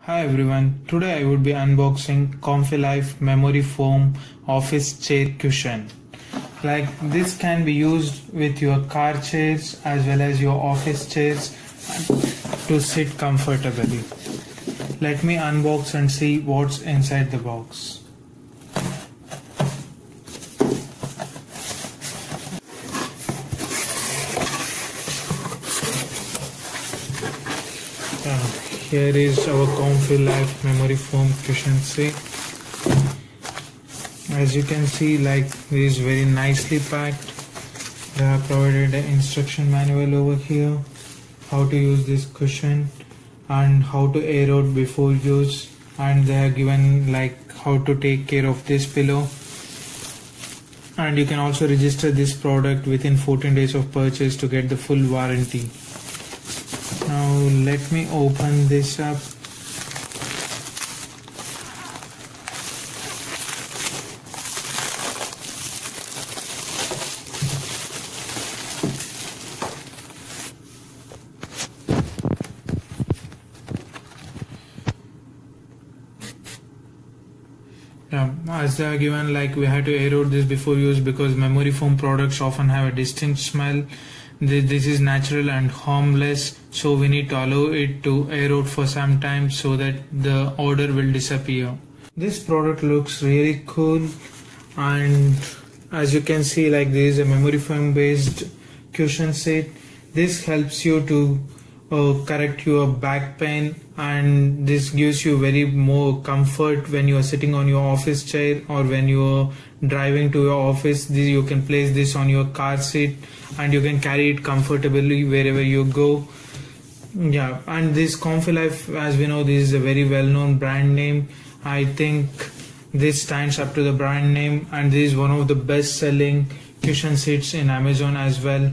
Hi everyone, today I would be unboxing ComfiLife memory foam office chair cushion. Like this can be used with your car chairs as well as your office chairs to sit comfortably. Let me unbox and see what's inside the box. Here is our ComfiLife memory foam cushion set. As you can see, like it is very nicely packed. They have provided an instruction manual over here, how to use this cushion and how to air out before use, and they have given like how to take care of this pillow. And you can also register this product within 14 days of purchase to get the full warranty. Now let me open this up. As they are given, like we had to air out this before use because memory foam products often have a distinct smell. This is natural and harmless, so we need to allow it to air out for some time so that the odor will disappear. This product looks really cool, and as you can see, like there is a memory foam based cushion set. This helps you to correct your back pain, and this gives you very more comfort when you are sitting on your office chair or when you are driving to your office. You can place this on your car seat and you can carry it comfortably wherever you go. Yeah, and this ComfiLife, as we know, this is a very well-known brand name. I think this stands up to the brand name, and this is one of the best-selling cushion seats in Amazon as well.